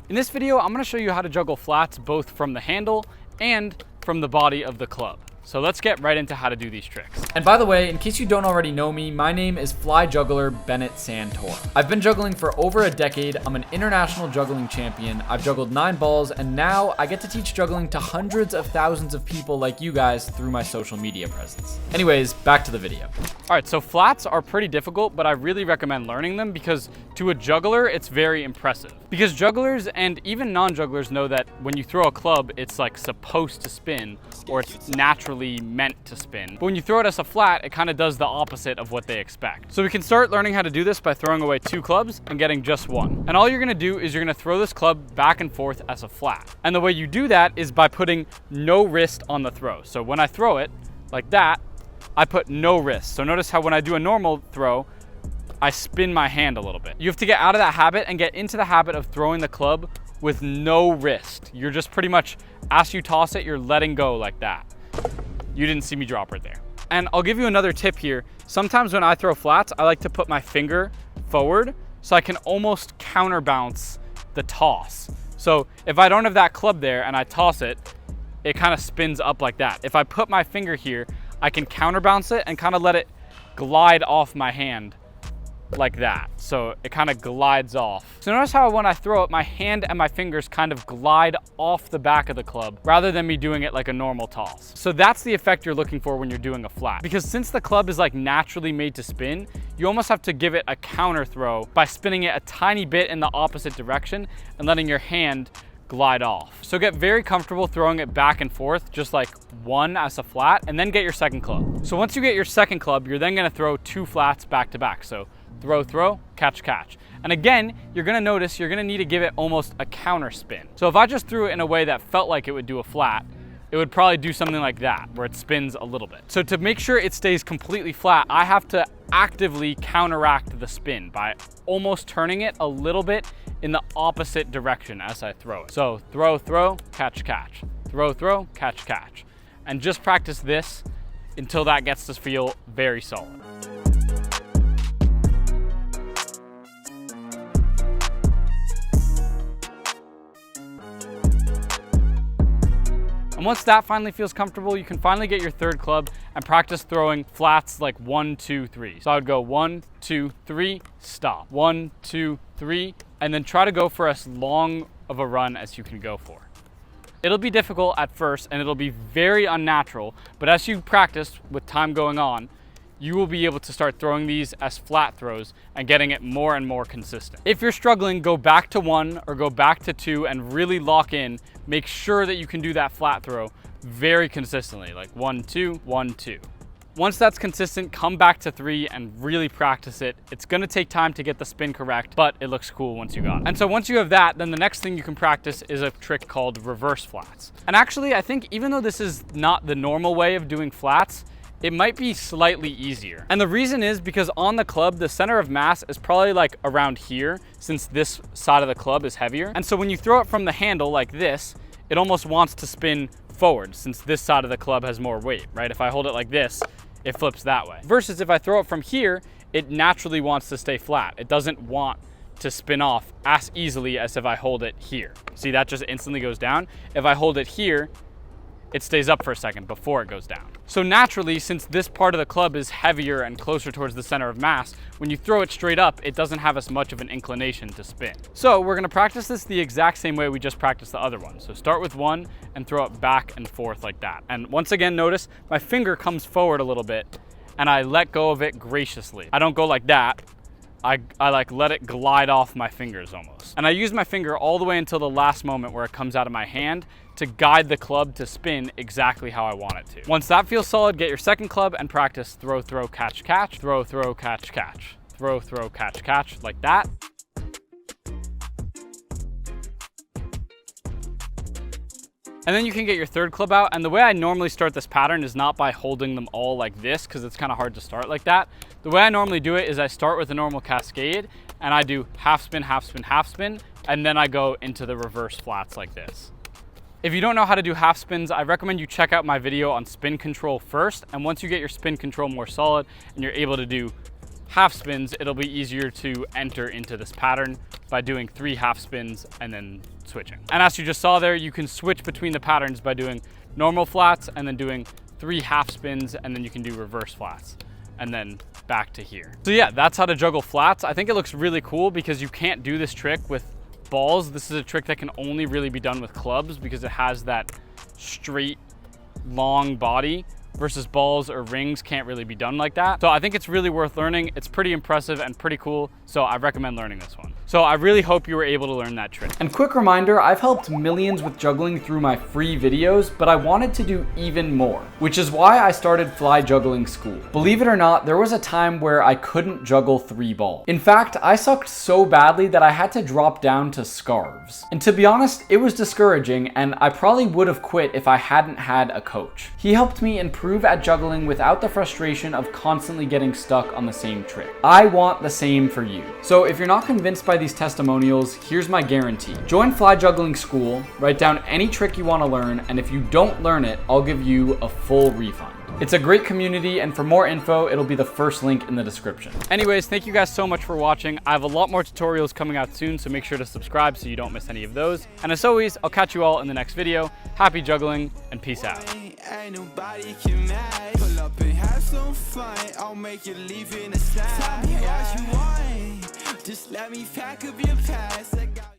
In this video, I'm gonna show you how to juggle flats both from the handle and from the body of the club. So let's get right into how to do these tricks. And by the way, in case you don't already know me, my name is fly juggler Bennett Santor. I've been juggling for over a decade. I'm an international juggling champion. I've juggled 9 balls, and now I get to teach juggling to hundreds of thousands of people like you guys through my social media presence. Anyways, back to the video. All right, so flats are pretty difficult, but I really recommend learning them because to a juggler, it's very impressive. Because jugglers and even non-jugglers know that when you throw a club, it's like supposed to spin, or it's naturally meant to spin. But when you throw it as a flat, it kind of does the opposite of what they expect. So we can start learning how to do this by throwing away 2 clubs and getting just 1. And all you're gonna do is you're gonna throw this club back and forth as a flat. And the way you do that is by putting no wrist on the throw. So when I throw it like that, I put no wrist. So notice how when I do a normal throw, I spin my hand a little bit. You have to get out of that habit and get into the habit of throwing the club with no wrist. You're just pretty much, as you toss it, you're letting go like that. You didn't see me drop right there. And I'll give you another tip here. Sometimes when I throw flats, I like to put my finger forward so I can almost counterbalance the toss. So if I don't have that club there and I toss it, it kind of spins up like that. If I put my finger here, I can counterbalance it and kind of let it glide off my hand like that. So it kind of glides off. So notice how when I throw it, my hand and my fingers kind of glide off the back of the club rather than me doing it like a normal toss. So that's the effect you're looking for when you're doing a flat. Because since the club is like naturally made to spin, you almost have to give it a counter throw by spinning it a tiny bit in the opposite direction and letting your hand glide off. So get very comfortable throwing it back and forth, just like 1 as a flat, and then get your second club. So once you get your second club, you're then gonna throw 2 flats back to back. So throw, throw, catch, catch. And again, you're gonna notice you're gonna need to give it almost a counter spin. So if I just threw it in a way that felt like it would do a flat, it would probably do something like that, where it spins a little bit. So to make sure it stays completely flat, I have to actively counteract the spin by almost turning it a little bit in the opposite direction as I throw it. So throw, throw, catch, catch. Throw, throw, catch, catch. And just practice this until that gets to feel very solid. And once that finally feels comfortable, you can finally get your third club and practice throwing flats like 1, 2, 3. So I would go 1, 2, 3, stop. 1, 2, 3, and then try to go for as long of a run as you can go for. It'll be difficult at first and it'll be very unnatural, but as you practice with time going on, you will be able to start throwing these as flat throws and getting it more and more consistent. If you're struggling, go back to 1 or go back to 2 and really lock in. Make sure that you can do that flat throw very consistently, like 1, 2, 1, 2. Once that's consistent, come back to 3 and really practice it. It's gonna take time to get the spin correct, but it looks cool once you got it. And so once you have that, then the next thing you can practice is a trick called reverse flats. And actually, I think even though this is not the normal way of doing flats, it might be slightly easier. And the reason is because on the club, the center of mass is probably like around here, since this side of the club is heavier. And so when you throw it from the handle like this, it almost wants to spin forward since this side of the club has more weight, right? If I hold it like this, it flips that way. Versus if I throw it from here, it naturally wants to stay flat. It doesn't want to spin off as easily as if I hold it here. See, that just instantly goes down. If I hold it here, it stays up for a second before it goes down. So naturally, since this part of the club is heavier and closer towards the center of mass, when you throw it straight up, it doesn't have as much of an inclination to spin. So we're gonna practice this the exact same way we just practiced the other one. So start with 1 and throw it back and forth like that. And once again, notice my finger comes forward a little bit and I let go of it graciously. I don't go like that. I like let it glide off my fingers almost. And I use my finger all the way until the last moment where it comes out of my hand to guide the club to spin exactly how I want it to. Once that feels solid, get your second club and practice throw, throw, catch, catch, throw, throw, catch, catch, throw, throw, catch, catch, like that. And then you can get your third club out. And the way I normally start this pattern is not by holding them all like this, because it's kind of hard to start like that. The way I normally do it is I start with a normal cascade and I do half spin, half spin, half spin, and then I go into the reverse flats like this. If you don't know how to do half spins, I recommend you check out my video on spin control first. And once you get your spin control more solid and you're able to do half spins, it'll be easier to enter into this pattern by doing 3 half spins and then switching. And as you just saw there, you can switch between the patterns by doing normal flats and then doing 3 half spins, and then you can do reverse flats and then back to here. So yeah, that's how to juggle flats. I think it looks really cool because you can't do this trick with balls. This is a trick that can only really be done with clubs because it has that straight, long body, versus balls or rings can't really be done like that. So I think it's really worth learning. It's pretty impressive and pretty cool. So I recommend learning this one. So I really hope you were able to learn that trick. And quick reminder, I've helped millions with juggling through my free videos, but I wanted to do even more, which is why I started Fly Juggling School. Believe it or not, there was a time where I couldn't juggle 3 balls. In fact, I sucked so badly that I had to drop down to scarves. And to be honest, it was discouraging, and I probably would have quit if I hadn't had a coach. He helped me improve at juggling without the frustration of constantly getting stuck on the same trick. I want the same for you. So if you're not convinced by these testimonials, here's my guarantee. Join Fly Juggling School, write down any trick you want to learn, and if you don't learn it, I'll give you a full refund. It's a great community, and for more info, it'll be the first link in the description. Anyways, thank you guys so much for watching. I have a lot more tutorials coming out soon, so make sure to subscribe so you don't miss any of those. And as always, I'll catch you all in the next video. Happy juggling, and peace out. Ain't nobody can match. Pull up and have some fun. I'll make you leave in a snap. Tell me what you want. Just let me pack up your past.